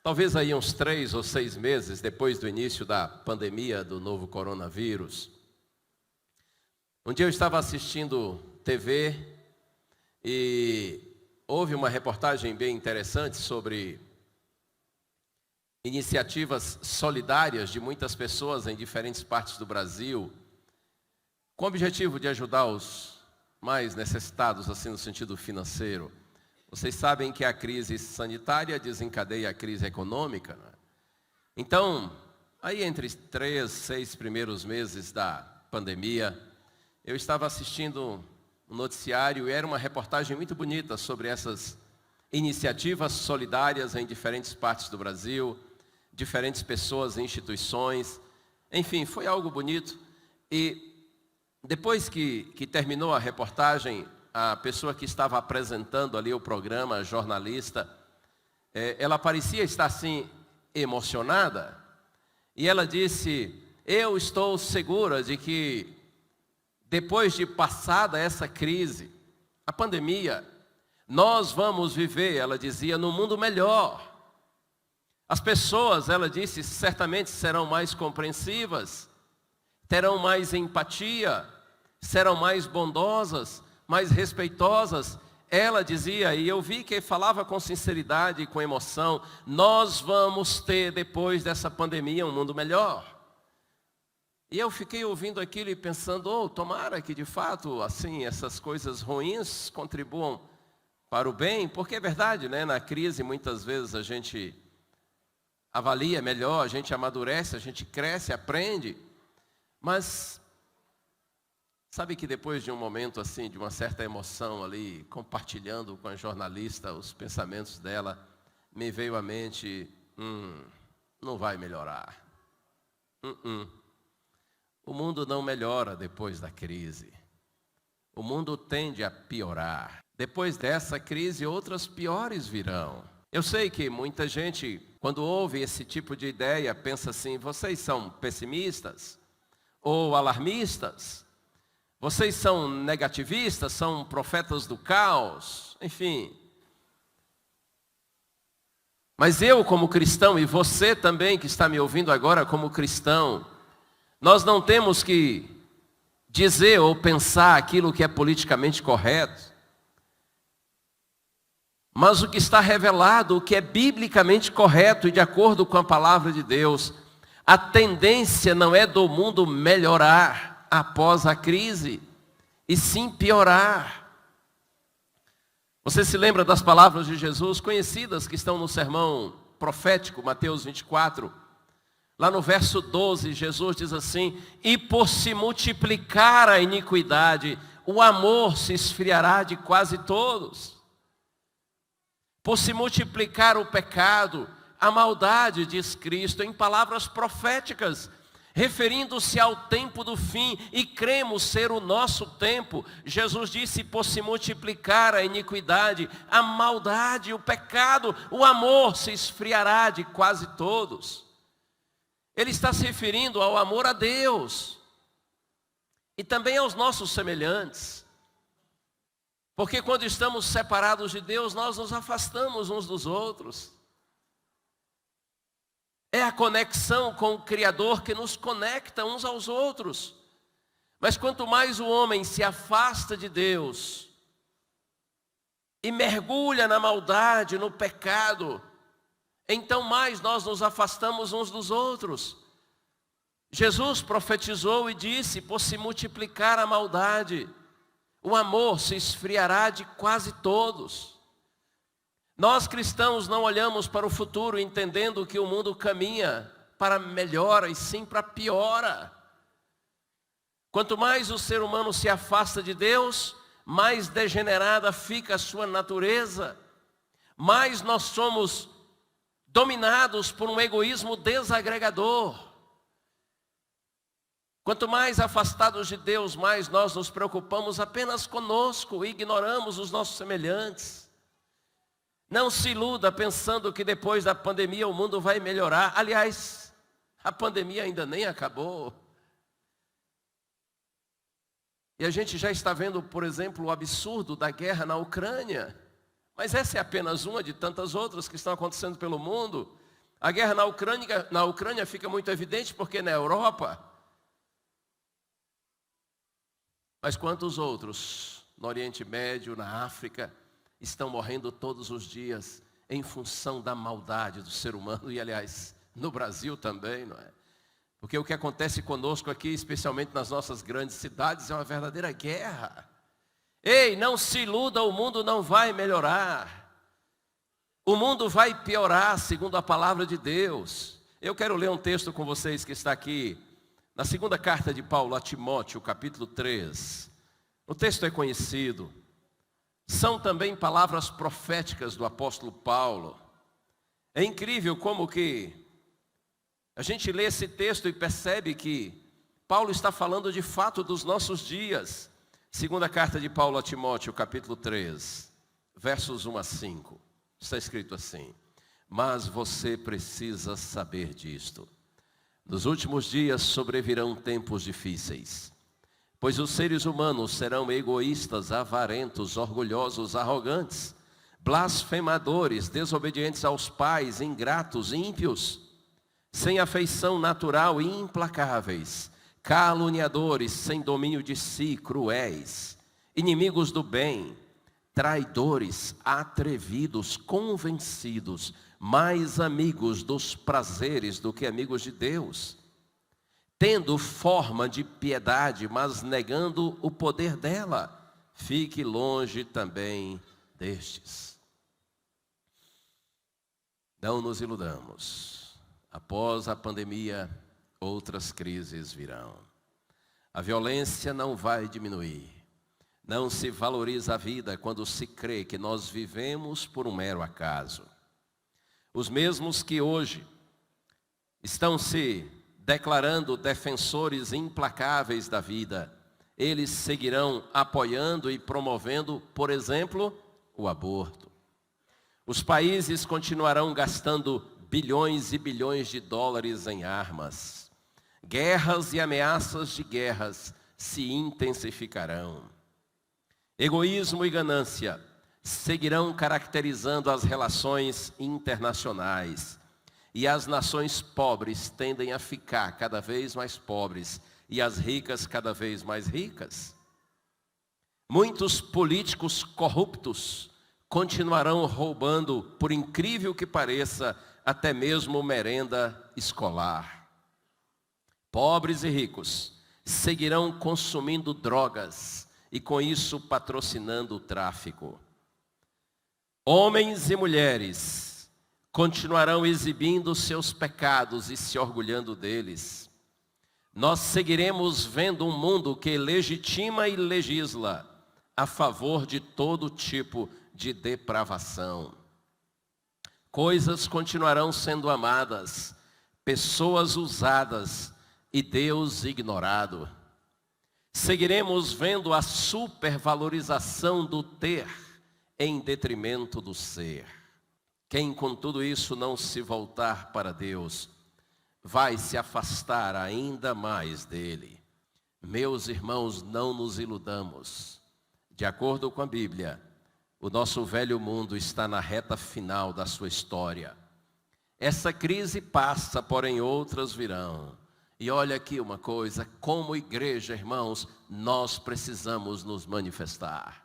talvez aí uns 3 ou 6 meses depois do início da pandemia do novo coronavírus. Um dia eu estava assistindo TV e houve uma reportagem bem interessante sobre iniciativas solidárias de muitas pessoas em diferentes partes do Brasil, com o objetivo de ajudar os mais necessitados, assim no sentido financeiro. Vocês sabem que a crise sanitária desencadeia a crise econômica, né? Então, aí entre 3, 6 primeiros meses da pandemia, eu estava assistindo um noticiário e era uma reportagem muito bonita sobre essas iniciativas solidárias em diferentes partes do Brasil, diferentes pessoas e instituições. Enfim, foi algo bonito. E depois que terminou a reportagem, a pessoa que estava apresentando ali o programa, a jornalista, ela parecia estar assim emocionada. E ela disse: eu estou segura de que depois de passada essa crise, a pandemia, nós vamos viver, ela dizia, num mundo melhor. As pessoas, ela disse, certamente serão mais compreensivas, terão mais empatia, serão mais bondosas, mais respeitosas. Ela dizia, e eu vi que falava com sinceridade e com emoção, nós vamos ter, depois dessa pandemia, um mundo melhor. E eu fiquei ouvindo aquilo e pensando, tomara que de fato, assim, essas coisas ruins contribuam para o bem, porque é verdade, né? Na crise muitas vezes a gente avalia melhor, a gente amadurece, a gente cresce, aprende. Mas sabe que depois de um momento assim, de uma certa emoção ali, compartilhando com a jornalista os pensamentos dela, me veio à mente, não vai melhorar. O mundo não melhora depois da crise. O mundo tende a piorar. Depois dessa crise, outras piores virão. Eu sei que muita gente, quando ouve esse tipo de ideia, pensa assim, vocês são pessimistas ou alarmistas? Vocês são negativistas, são profetas do caos? Enfim. Mas eu, como cristão, e você também que está me ouvindo agora como cristão, nós não temos que dizer ou pensar aquilo que é politicamente correto. Mas o que está revelado, o que é biblicamente correto e de acordo com a palavra de Deus, a tendência não é do mundo melhorar após a crise, e sim piorar. Você se lembra das palavras de Jesus conhecidas que estão no sermão profético, Mateus 24? Lá no verso 12, Jesus diz assim, e por se multiplicar a iniquidade, o amor se esfriará de quase todos. Por se multiplicar o pecado, a maldade, diz Cristo, em palavras proféticas, referindo-se ao tempo do fim, e cremos ser o nosso tempo. Jesus disse, por se multiplicar a iniquidade, a maldade, o pecado, o amor se esfriará de quase todos. Ele está se referindo ao amor a Deus, e também aos nossos semelhantes. Porque quando estamos separados de Deus, nós nos afastamos uns dos outros. É a conexão com o Criador que nos conecta uns aos outros. Mas quanto mais o homem se afasta de Deus e mergulha na maldade, no pecado, então mais nós nos afastamos uns dos outros. Jesus profetizou e disse, por se multiplicar a maldade, o amor se esfriará de quase todos. Nós cristãos não olhamos para o futuro entendendo que o mundo caminha para melhora e sim para piora. Quanto mais o ser humano se afasta de Deus, mais degenerada fica a sua natureza, mais nós somos dominados por um egoísmo desagregador. Quanto mais afastados de Deus, mais nós nos preocupamos apenas conosco e ignoramos os nossos semelhantes. Não se iluda pensando que depois da pandemia o mundo vai melhorar. Aliás, a pandemia ainda nem acabou. E a gente já está vendo, por exemplo, o absurdo da guerra na Ucrânia. Mas essa é apenas uma de tantas outras que estão acontecendo pelo mundo. A guerra na Ucrânia fica muito evidente porque na Europa. Mas quantos outros, no Oriente Médio, na África, estão morrendo todos os dias em função da maldade do ser humano? E, aliás, no Brasil também, não é? Porque o que acontece conosco aqui, especialmente nas nossas grandes cidades, é uma verdadeira guerra. Ei, não se iluda, o mundo não vai melhorar. O mundo vai piorar, segundo a palavra de Deus. Eu quero ler um texto com vocês que está aqui, na segunda carta de Paulo a Timóteo, capítulo 3. O texto é conhecido. São também palavras proféticas do apóstolo Paulo. É incrível como que a gente lê esse texto e percebe que Paulo está falando de fato dos nossos dias. Segunda carta de Paulo a Timóteo, capítulo 3, versos 1 a 5. Está escrito assim: mas você precisa saber disto. Nos últimos dias sobrevirão tempos difíceis, pois os seres humanos serão egoístas, avarentos, orgulhosos, arrogantes, blasfemadores, desobedientes aos pais, ingratos, ímpios, sem afeição natural e implacáveis, caluniadores, sem domínio de si, cruéis, inimigos do bem, traidores, atrevidos, convencidos, mais amigos dos prazeres do que amigos de Deus, tendo forma de piedade, mas negando o poder dela. Fique longe também destes. Não nos iludamos. Após a pandemia, outras crises virão. A violência não vai diminuir. Não se valoriza a vida quando se crê que nós vivemos por um mero acaso. Os mesmos que hoje estão se declarando defensores implacáveis da vida, eles seguirão apoiando e promovendo, por exemplo, o aborto. Os países continuarão gastando bilhões e bilhões de dólares em armas. Guerras e ameaças de guerras se intensificarão. Egoísmo e ganância seguirão caracterizando as relações internacionais. E as nações pobres tendem a ficar cada vez mais pobres e as ricas cada vez mais ricas. Muitos políticos corruptos continuarão roubando, por incrível que pareça, até mesmo merenda escolar. Pobres e ricos seguirão consumindo drogas e com isso patrocinando o tráfico. Homens e mulheres continuarão exibindo seus pecados e se orgulhando deles. Nós seguiremos vendo um mundo que legitima e legisla a favor de todo tipo de depravação. Coisas continuarão sendo amadas, pessoas usadas e Deus ignorado. Seguiremos vendo a supervalorização do ter em detrimento do ser. Quem com tudo isso não se voltar para Deus, vai se afastar ainda mais dele. Meus irmãos, não nos iludamos. De acordo com a Bíblia, o nosso velho mundo está na reta final da sua história. Essa crise passa, porém outras virão. E olha aqui uma coisa, como igreja, irmãos, nós precisamos nos manifestar.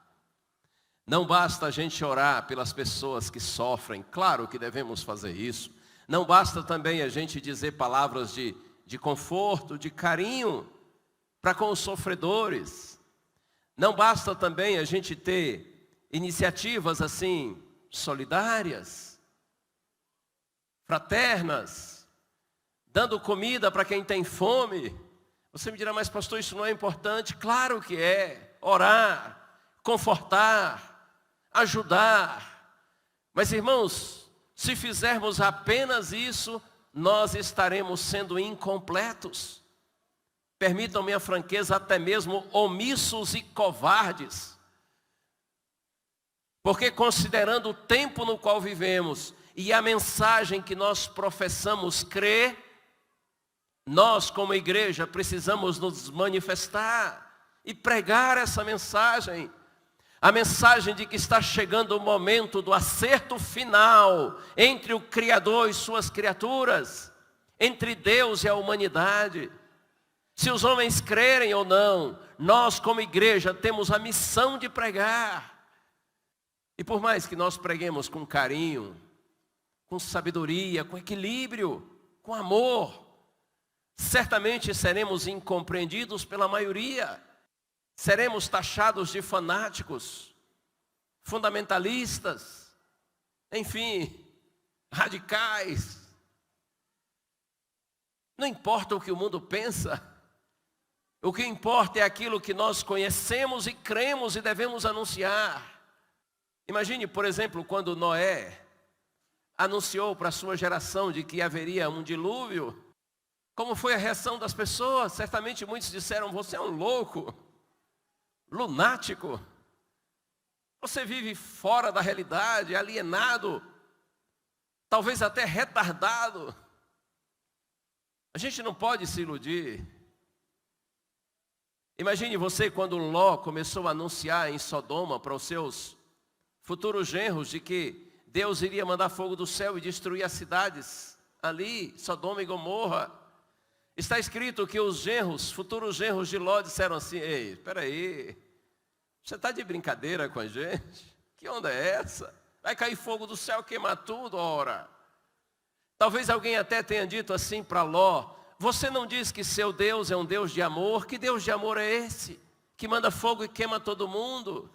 Não basta a gente orar pelas pessoas que sofrem, claro que devemos fazer isso. Não basta também a gente dizer palavras de conforto, de carinho para com os sofredores. Não basta também a gente ter iniciativas assim, solidárias, fraternas, dando comida para quem tem fome. Você me dirá, mas pastor, isso não é importante? Claro que é. Orar, confortar, ajudar. Mas irmãos, se fizermos apenas isso, nós estaremos sendo incompletos. Permitam-me a franqueza, até mesmo omissos e covardes. Porque considerando o tempo no qual vivemos e a mensagem que nós professamos crer, nós como igreja precisamos nos manifestar e pregar essa mensagem. A mensagem de que está chegando o momento do acerto final entre o Criador e suas criaturas, entre Deus e a humanidade. Se os homens crerem ou não, nós como igreja temos a missão de pregar. E por mais que nós preguemos com carinho, com sabedoria, com equilíbrio, com amor, certamente seremos incompreendidos pela maioria. Seremos taxados de fanáticos, fundamentalistas, enfim, radicais. Não importa o que o mundo pensa, o que importa é aquilo que nós conhecemos e cremos e devemos anunciar. Imagine, por exemplo, quando Noé anunciou para a sua geração de que haveria um dilúvio, como foi a reação das pessoas? Certamente muitos disseram: você é um louco, lunático, você vive fora da realidade, alienado, talvez até retardado. A gente não pode se iludir. Imagine você quando Ló começou a anunciar em Sodoma para os seus futuros genros de que Deus iria mandar fogo do céu e destruir as cidades ali, Sodoma e Gomorra. Está escrito que os genros, futuros genros de Ló disseram assim: ei, espera aí, você está de brincadeira com a gente? Que onda é essa? Vai cair fogo do céu, queimar tudo, ora. Talvez alguém até tenha dito assim para Ló: você não diz que seu Deus é um Deus de amor? Que Deus de amor é esse? Que manda fogo e queima todo mundo?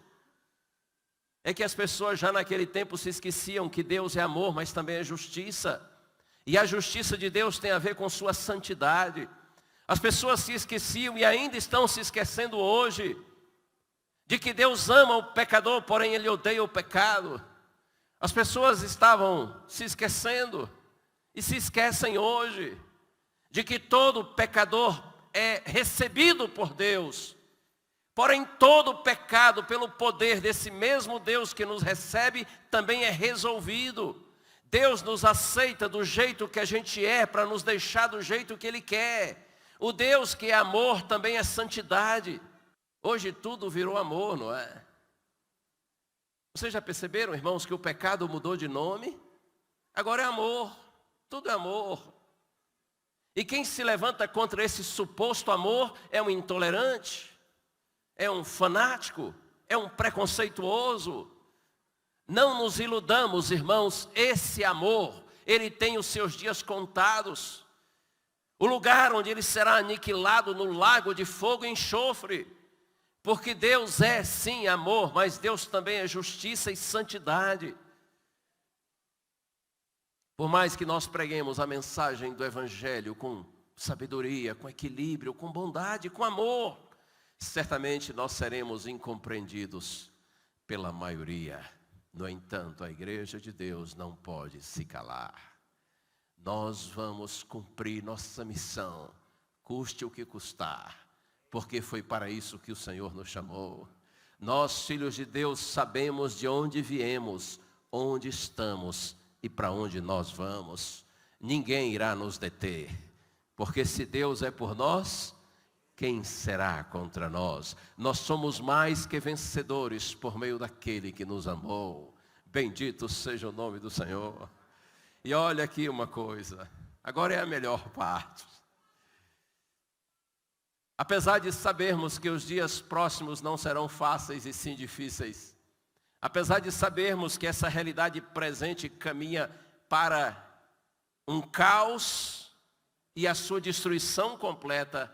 É que as pessoas já naquele tempo se esqueciam que Deus é amor, mas também é justiça. E a justiça de Deus tem a ver com sua santidade. As pessoas se esqueciam e ainda estão se esquecendo hoje de que Deus ama o pecador, porém Ele odeia o pecado. As pessoas estavam se esquecendo e se esquecem hoje de que todo pecador é recebido por Deus. Porém, todo pecado, pelo poder desse mesmo Deus que nos recebe, também é resolvido. Deus nos aceita do jeito que a gente é, para nos deixar do jeito que Ele quer. O Deus que é amor também é santidade. Hoje tudo virou amor, não é? Vocês já perceberam, irmãos, que o pecado mudou de nome? Agora é amor, tudo é amor. E quem se levanta contra esse suposto amor é um intolerante, é um fanático, é um preconceituoso. Não nos iludamos, irmãos, esse amor, ele tem os seus dias contados. O lugar onde ele será aniquilado no lago de fogo e enxofre. Porque Deus é sim amor, mas Deus também é justiça e santidade. Por mais que nós preguemos a mensagem do Evangelho com sabedoria, com equilíbrio, com bondade, com amor, certamente nós seremos incompreendidos pela maioria. No entanto, a igreja de Deus não pode se calar. Nós vamos cumprir nossa missão, custe o que custar, porque foi para isso que o Senhor nos chamou. Nós, filhos de Deus, sabemos de onde viemos, onde estamos e para onde nós vamos. Ninguém irá nos deter, porque se Deus é por nós, quem será contra nós? Nós somos mais que vencedores por meio daquele que nos amou. Bendito seja o nome do Senhor. E olha aqui uma coisa, agora é a melhor parte. Apesar de sabermos que os dias próximos não serão fáceis e sim difíceis, apesar de sabermos que essa realidade presente caminha para um caos e a sua destruição completa,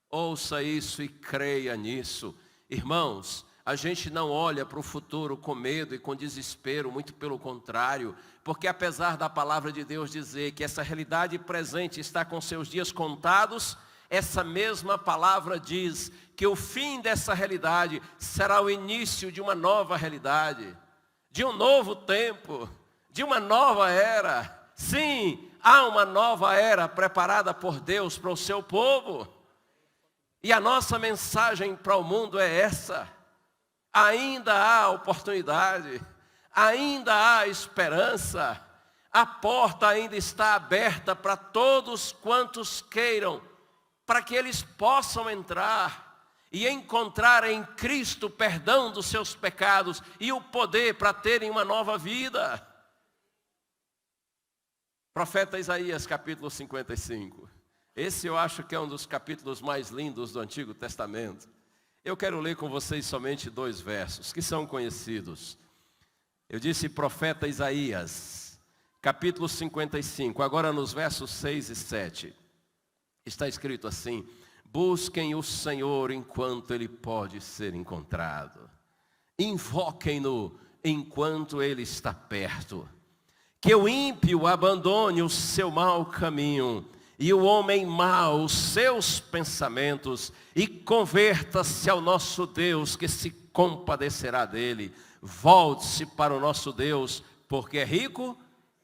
ouça isso e creia nisso. Irmãos, a gente não olha para o futuro com medo e com desespero, muito pelo contrário, porque apesar da palavra de Deus dizer que essa realidade presente está com seus dias contados, essa mesma palavra diz que o fim dessa realidade será o início de uma nova realidade, de um novo tempo, de uma nova era. Sim, há uma nova era preparada por Deus para o seu povo. E a nossa mensagem para o mundo é essa: ainda há oportunidade, ainda há esperança, a porta ainda está aberta para todos quantos queiram, para que eles possam entrar. e encontrar em Cristo perdão dos seus pecados e o poder para terem uma nova vida. Profeta Isaías, capítulo 55. Esse eu acho que é um dos capítulos mais lindos do Antigo Testamento. Eu quero ler com vocês somente 2 versos, que são conhecidos. Eu disse profeta Isaías, capítulo 55. Agora nos versos 6 e 7. Está escrito assim: busquem o Senhor enquanto Ele pode ser encontrado. Invoquem-no enquanto Ele está perto. Que o ímpio abandone o seu mau caminho e o homem mau os seus pensamentos e converta-se ao nosso Deus, que se compadecerá dele. Volte-se para o nosso Deus, porque é rico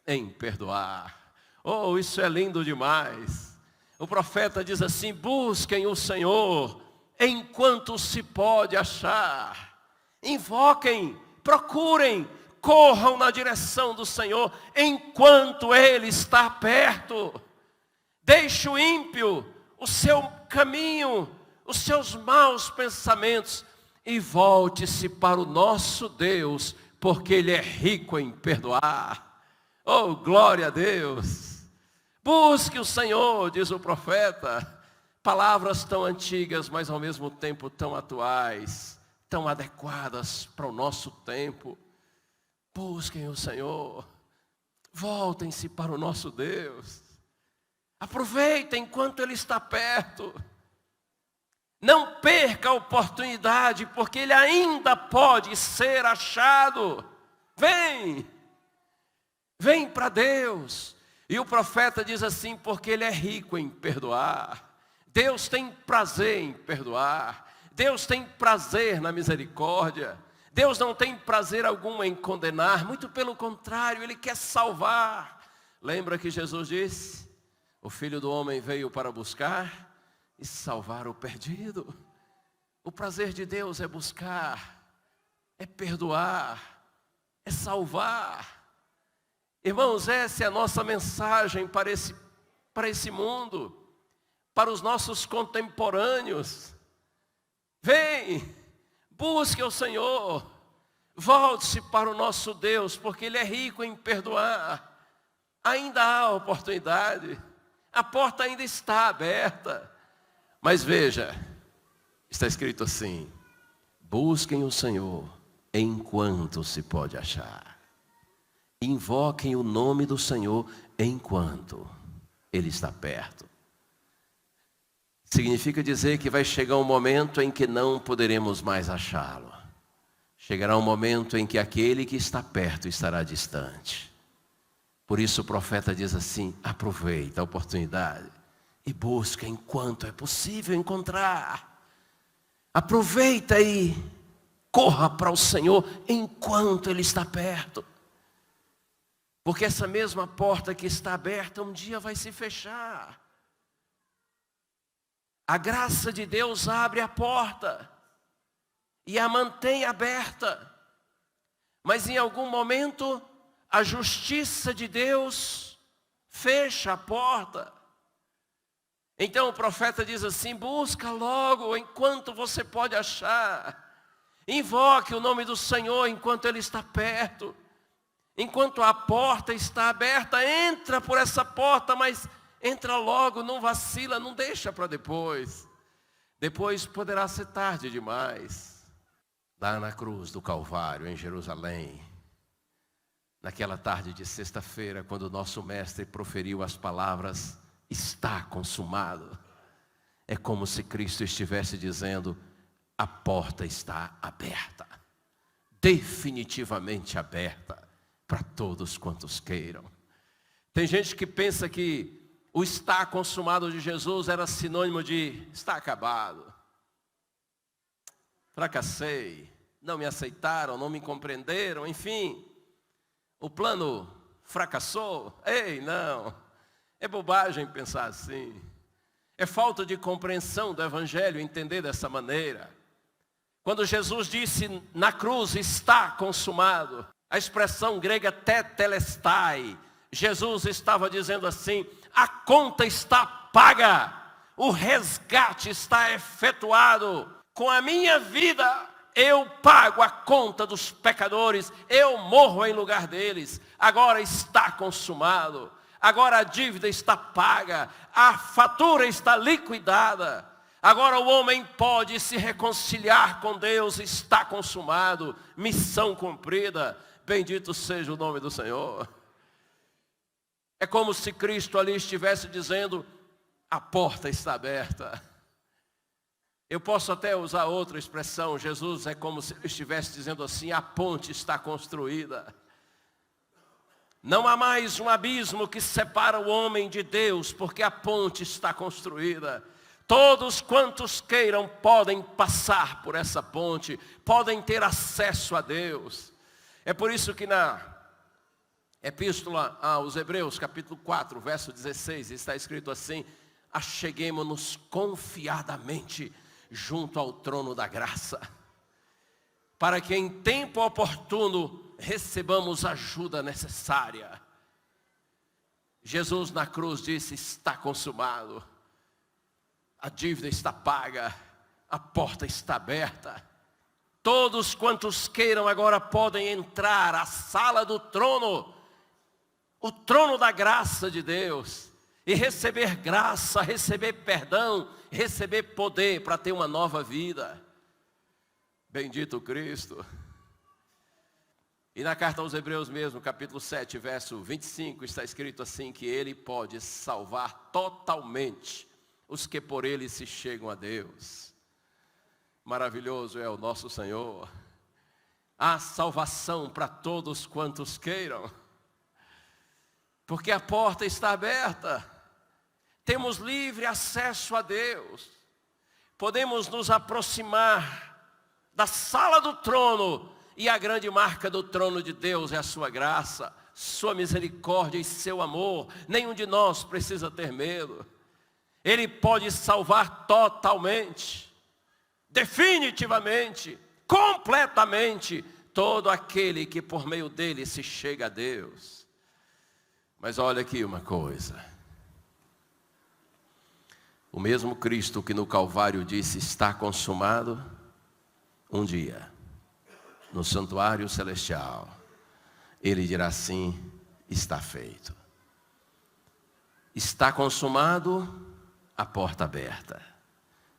em perdoar. Oh, isso é lindo demais. O profeta diz assim: busquem o Senhor enquanto se pode achar. Invoquem, procurem, corram na direção do Senhor enquanto Ele está perto. Deixe o ímpio o seu caminho, os seus maus pensamentos e volte-se para o nosso Deus, porque Ele é rico em perdoar. Oh, glória a Deus! Busque o Senhor, diz o profeta. Palavras tão antigas, mas ao mesmo tempo tão atuais, tão adequadas para o nosso tempo. Busquem o Senhor, voltem-se para o nosso Deus. Aproveitem enquanto Ele está perto. Não perca a oportunidade, porque Ele ainda pode ser achado. Vem para Deus. E o profeta diz assim: porque Ele é rico em perdoar. Deus tem prazer em perdoar. Deus tem prazer na misericórdia. Deus não tem prazer algum em condenar. Muito pelo contrário, Ele quer salvar. Lembra que Jesus disse: o Filho do Homem veio para buscar e salvar o perdido. O prazer de Deus é buscar, é perdoar, é salvar. Irmãos, essa é a nossa mensagem para esse mundo, para os nossos contemporâneos. Vem, busque o Senhor, volte-se para o nosso Deus, porque Ele é rico em perdoar. Ainda há oportunidade. A porta ainda está aberta. Mas veja, está escrito assim: busquem o Senhor enquanto se pode achar. Invoquem o nome do Senhor enquanto Ele está perto. Significa dizer que vai chegar um momento em que não poderemos mais achá-lo. Chegará um momento em que aquele que está perto estará distante. Por isso o profeta diz assim: aproveita a oportunidade e busca enquanto é possível encontrar. Aproveita e corra para o Senhor enquanto Ele está perto. Porque essa mesma porta que está aberta um dia vai se fechar. A graça de Deus abre a porta e a mantém aberta. Mas em algum momento a justiça de Deus fecha a porta. Então o profeta diz assim: busca logo enquanto você pode achar. Invoque o nome do Senhor enquanto Ele está perto. Enquanto a porta está aberta, entra por essa porta, mas entra logo, não vacila, não deixa para depois. Depois poderá ser tarde demais. Lá na cruz do Calvário, em Jerusalém, naquela tarde de sexta-feira, quando o nosso mestre proferiu as palavras: está consumado. É como se Cristo estivesse dizendo: a porta está aberta, definitivamente aberta, para todos quantos queiram. Tem gente que pensa que o está consumado de Jesus era sinônimo de está acabado. Fracassei, não me aceitaram, não me compreenderam, enfim. O plano fracassou. Ei, não. É bobagem pensar assim. É falta de compreensão do Evangelho entender dessa maneira. Quando Jesus disse na cruz: está consumado, a expressão grega tetelestai, Jesus estava dizendo assim: a conta está paga, o resgate está efetuado. com a minha vida eu pago a conta dos pecadores, eu morro em lugar deles. Agora está consumado, agora a dívida está paga, a fatura está liquidada. Agora o homem pode se reconciliar com Deus, está consumado, missão cumprida. Bendito seja o nome do Senhor. É como se Cristo ali estivesse dizendo, a porta está aberta. Eu posso até usar outra expressão, Jesus é como se estivesse dizendo assim, a ponte está construída. Não há mais um abismo que separa o homem de Deus, porque a ponte está construída. Todos quantos queiram podem passar por essa ponte, podem ter acesso a Deus. É por isso que na Epístola aos Hebreus, capítulo 4, verso 16, está escrito assim, acheguemo-nos confiadamente junto ao trono da graça, para que em tempo oportuno recebamos a ajuda necessária. Jesus na cruz disse, está consumado, a dívida está paga, a porta está aberta. Todos quantos queiram agora podem entrar à sala do trono, o trono da graça de Deus, e receber graça, receber perdão, receber poder para ter uma nova vida. Bendito Cristo. E na carta aos Hebreus mesmo, capítulo 7, verso 25, está escrito assim, que Ele pode salvar totalmente os que por Ele se chegam a Deus. Maravilhoso é o nosso Senhor. Há salvação para todos quantos queiram, porque a porta está aberta. Temos livre acesso a Deus. Podemos nos aproximar da sala do trono. E a grande marca do trono de Deus é a sua graça, sua misericórdia e seu amor. Nenhum de nós precisa ter medo. Ele pode salvar totalmente, definitivamente, completamente, todo aquele que por meio dele se chega a Deus. Mas olha aqui uma coisa. O mesmo Cristo que no Calvário disse, está consumado, um dia, no santuário celestial, Ele dirá assim, está feito. Está consumado, a porta aberta.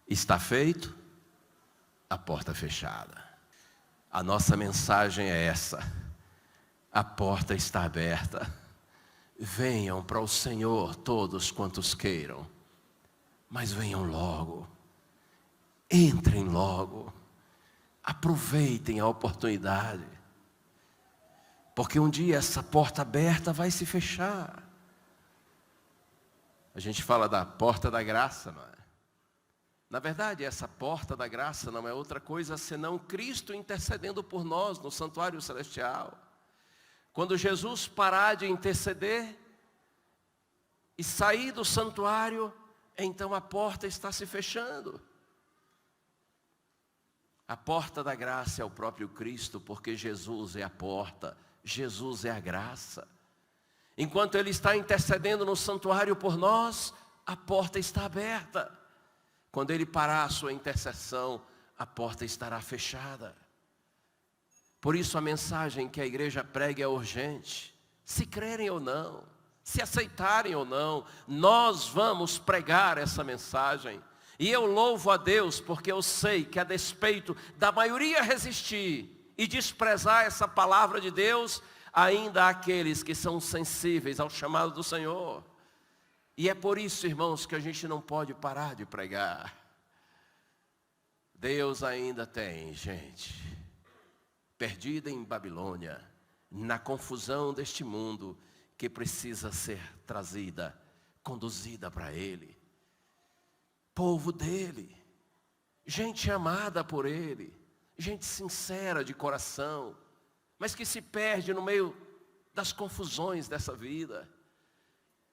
Está feito, a porta fechada. A nossa mensagem é essa, a porta está aberta. Venham para o Senhor todos quantos queiram. Mas venham logo, entrem logo, aproveitem a oportunidade, porque um dia essa porta aberta vai se fechar. A gente fala da porta da graça, não é? Na verdade, essa porta da graça não é outra coisa senão Cristo intercedendo por nós no santuário celestial. Quando Jesus parar de interceder e sair do santuário, então a porta está se fechando. A porta da graça é o próprio Cristo, porque Jesus é a porta, Jesus é a graça. Enquanto Ele está intercedendo no santuário por nós, a porta está aberta. Quando Ele parar a sua intercessão, a porta estará fechada. Por isso a mensagem que a igreja prega é urgente, se crerem ou não. Se aceitarem ou não, nós vamos pregar essa mensagem. E eu louvo a Deus, porque eu sei que a despeito da maioria resistir e desprezar essa palavra de Deus, ainda há aqueles que são sensíveis ao chamado do Senhor. E é por isso, irmãos, que a gente não pode parar de pregar. Deus ainda tem gente perdida em Babilônia, na confusão deste mundo, que precisa ser trazida, conduzida para Ele. Povo dEle, gente amada por Ele, gente sincera de coração, mas que se perde no meio das confusões dessa vida.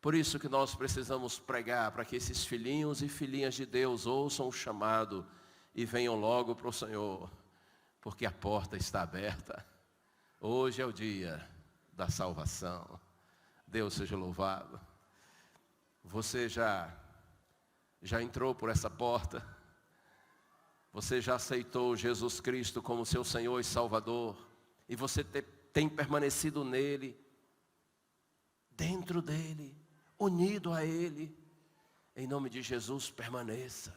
Por isso que nós precisamos pregar, para que esses filhinhos e filhinhas de Deus ouçam o chamado e venham logo para o Senhor, porque a porta está aberta. Hoje é o dia da salvação. Deus seja louvado. Você já entrou por essa porta? Você já aceitou Jesus Cristo como seu Senhor e Salvador, e você tem permanecido nele, dentro dele, unido a ele. Em nome de Jesus, permaneça.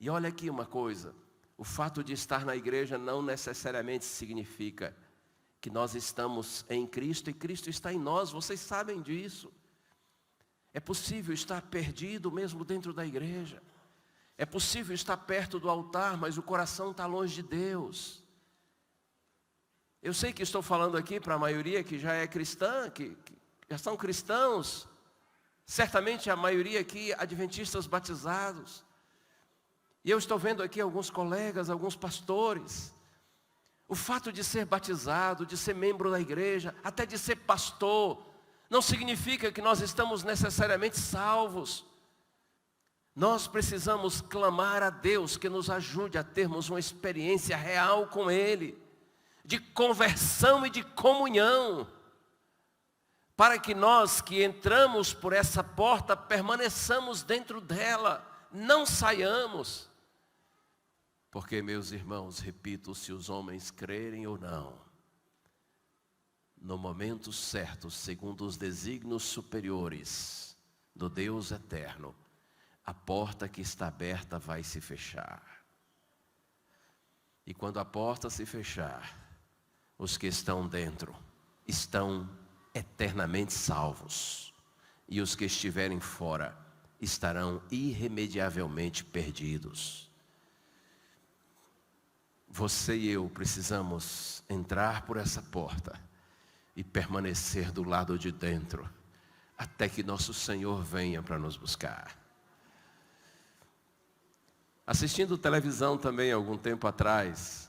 E olha aqui uma coisa, o fato de estar na igreja não necessariamente significa que nós estamos em Cristo e Cristo está em nós, vocês sabem disso. É possível estar perdido mesmo dentro da igreja. É possível estar perto do altar, mas o coração está longe de Deus. Eu sei que estou falando aqui para a maioria que já é cristã, que já são cristãos. Certamente a maioria aqui adventistas batizados. E eu estou vendo aqui alguns colegas, alguns pastores. O fato de ser batizado, de ser membro da igreja, até de ser pastor, não significa que nós estamos necessariamente salvos. Nós precisamos clamar a Deus que nos ajude a termos uma experiência real com Ele, de conversão e de comunhão, para que nós que entramos por essa porta permaneçamos dentro dela, não saiamos. Porque, meus irmãos, repito, se os homens crerem ou não, no momento certo, segundo os desígnios superiores do Deus eterno, a porta que está aberta vai se fechar. E quando a porta se fechar, os que estão dentro estão eternamente salvos. E os que estiverem fora estarão irremediavelmente perdidos. Você e eu precisamos entrar por essa porta e permanecer do lado de dentro, até que nosso Senhor venha para nos buscar. Assistindo televisão também algum tempo atrás,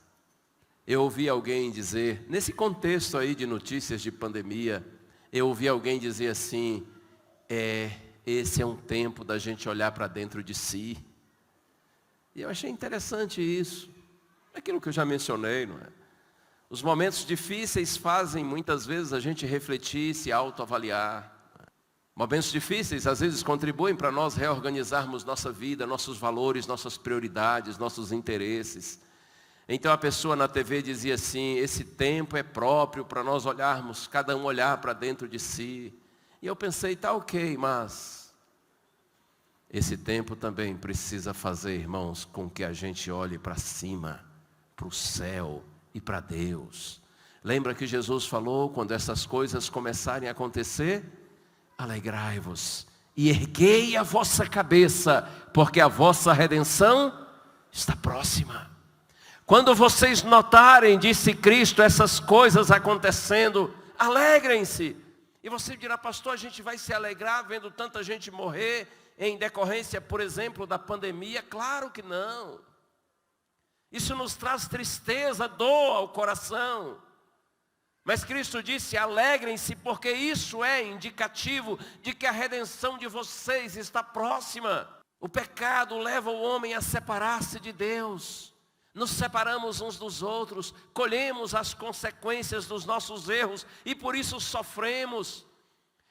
eu ouvi alguém dizer, nesse contexto aí de notícias de pandemia, eu ouvi alguém dizer assim, esse é um tempo da gente olhar para dentro de si. E eu achei interessante isso. Aquilo que eu já mencionei, não é? Os momentos difíceis fazem muitas vezes a gente refletir, se autoavaliar. Momentos difíceis às vezes contribuem para nós reorganizarmos nossa vida, nossos valores, nossas prioridades, nossos interesses. Então a pessoa na TV dizia assim, esse tempo é próprio para nós olharmos, cada um olhar para dentro de si. E eu pensei, tá ok, mas esse tempo também precisa fazer, irmãos, com que a gente olhe para cima, para o céu e para Deus. Lembra que Jesus falou, quando essas coisas começarem a acontecer, alegrai-vos e erguei a vossa cabeça, porque a vossa redenção está próxima. Quando vocês notarem, disse Cristo, essas coisas acontecendo, alegrem-se. E você dirá, pastor, a gente vai se alegrar vendo tanta gente morrer em decorrência, por exemplo, da pandemia? Claro que não. Isso nos traz tristeza, dor ao coração. Mas Cristo disse, alegrem-se, porque isso é indicativo de que a redenção de vocês está próxima. O pecado leva o homem a separar-se de Deus. Nos separamos uns dos outros, colhemos as consequências dos nossos erros e por isso sofremos.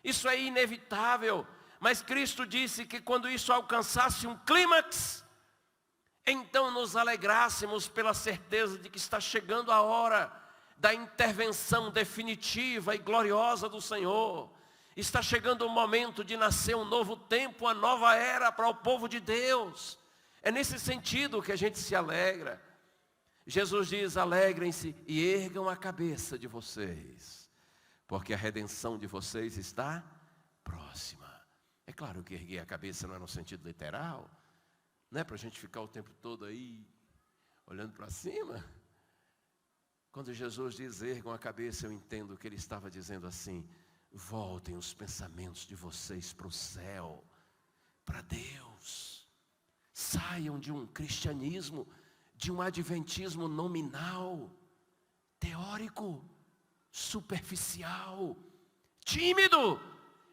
Isso é inevitável. Mas Cristo disse que quando isso alcançasse um clímax, então nos alegrássemos pela certeza de que está chegando a hora da intervenção definitiva e gloriosa do Senhor. Está chegando o momento de nascer um novo tempo, uma nova era para o povo de Deus. É nesse sentido que a gente se alegra. Jesus diz, alegrem-se e ergam a cabeça de vocês, porque a redenção de vocês está próxima. É claro que erguer a cabeça não é no sentido literal, não é para a gente ficar o tempo todo aí, olhando para cima. Quando Jesus diz, ergam a cabeça, eu entendo que Ele estava dizendo assim, voltem os pensamentos de vocês para o céu, para Deus. Saiam de um cristianismo, de um adventismo nominal, teórico, superficial, tímido,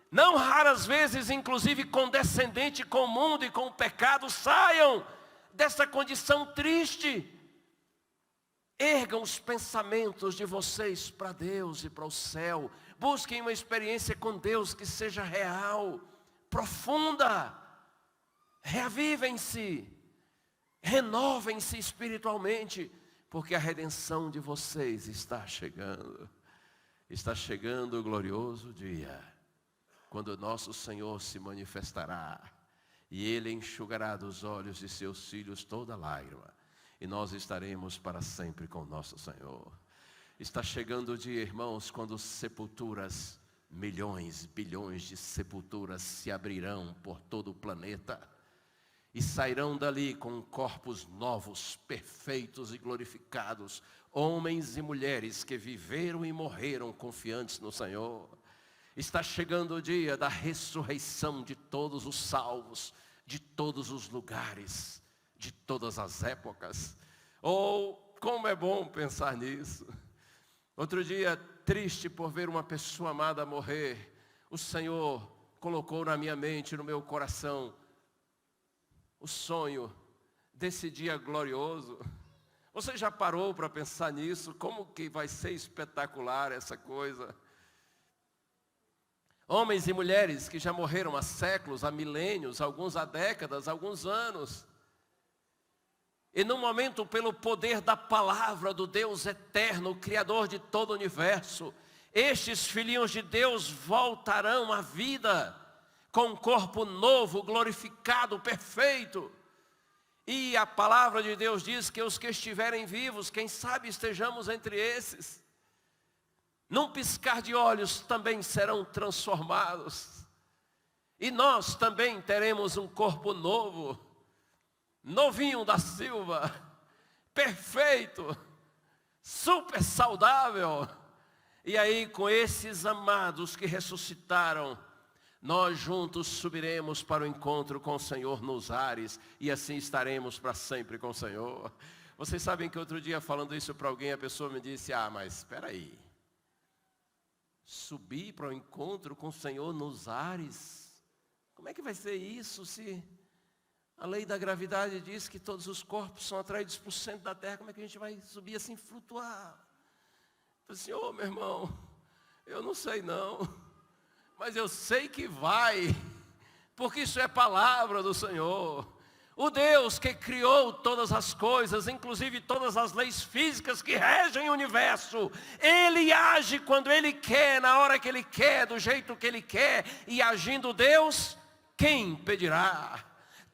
não raras vezes, inclusive condescendente com o mundo e com o pecado. Saiam dessa condição triste. Ergam os pensamentos de vocês para Deus e para o céu. Busquem uma experiência com Deus que seja real, profunda. Reavivem-se. Renovem-se espiritualmente, porque a redenção de vocês está chegando. Está chegando o glorioso dia, quando nosso Senhor se manifestará, e Ele enxugará dos olhos de seus filhos toda lágrima, e nós estaremos para sempre com nosso Senhor. Está chegando o dia, irmãos, quando sepulturas, milhões, bilhões de sepulturas se abrirão por todo o planeta, e sairão dali com corpos novos, perfeitos e glorificados, homens e mulheres que viveram e morreram confiantes no Senhor. Está chegando o dia da ressurreição de todos os salvos, de todos os lugares, de todas as épocas. Oh, como é bom pensar nisso. Outro dia, triste por ver uma pessoa amada morrer, o Senhor colocou na minha mente, no meu coração, o sonho desse dia glorioso. Você já parou para pensar nisso? Como que vai ser espetacular essa coisa? Homens e mulheres que já morreram há séculos, há milênios, alguns há décadas, alguns anos. E num momento, pelo poder da palavra do Deus eterno, o Criador de todo o universo, estes filhinhos de Deus voltarão à vida, com um corpo novo, glorificado, perfeito. E a palavra de Deus diz que os que estiverem vivos, quem sabe estejamos entre esses, num piscar de olhos também serão transformados. E nós também teremos um corpo novo, novinho da Silva, perfeito, super saudável. E aí, com esses amados que ressuscitaram, nós juntos subiremos para o encontro com o Senhor nos ares, e assim estaremos para sempre com o Senhor. Vocês sabem que outro dia, falando isso para alguém, a pessoa me disse: mas espera aí, subir para o encontro com o Senhor nos ares? Como é que vai ser isso, se a lei da gravidade diz que todos os corpos são atraídos para o centro da terra? Como é que a gente vai subir assim, flutuar? Eu falei assim: meu irmão, eu não sei não, mas eu sei que vai, porque isso é palavra do Senhor. O Deus que criou todas as coisas, inclusive todas as leis físicas que regem o universo, Ele age quando Ele quer, na hora que Ele quer, do jeito que Ele quer. E agindo Deus, quem impedirá?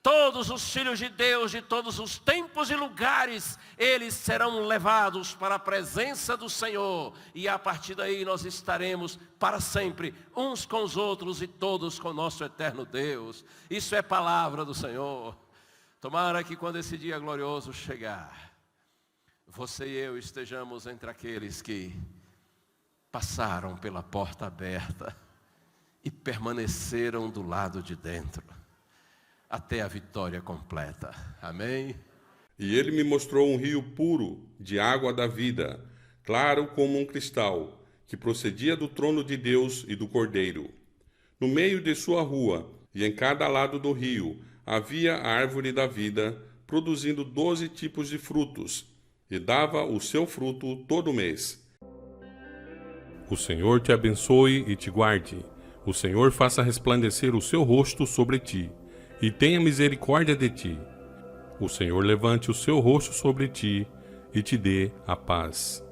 Todos os filhos de Deus, de todos os tempos e lugares, eles serão levados para a presença do Senhor. E a partir daí nós estaremos para sempre, uns com os outros e todos com o nosso eterno Deus. Isso é palavra do Senhor. Tomara que quando esse dia glorioso chegar, você e eu estejamos entre aqueles que passaram pela porta aberta e permaneceram do lado de dentro, até a vitória completa. Amém? E ele me mostrou um rio puro, de água da vida, claro como um cristal, que procedia do trono de Deus e do Cordeiro. No meio de sua rua, e em cada lado do rio, havia a árvore da vida, produzindo 12 tipos de frutos, e dava o seu fruto todo mês. O Senhor te abençoe e te guarde. O Senhor faça resplandecer o seu rosto sobre ti, e tenha misericórdia de ti. O Senhor levante o seu rosto sobre ti e te dê a paz.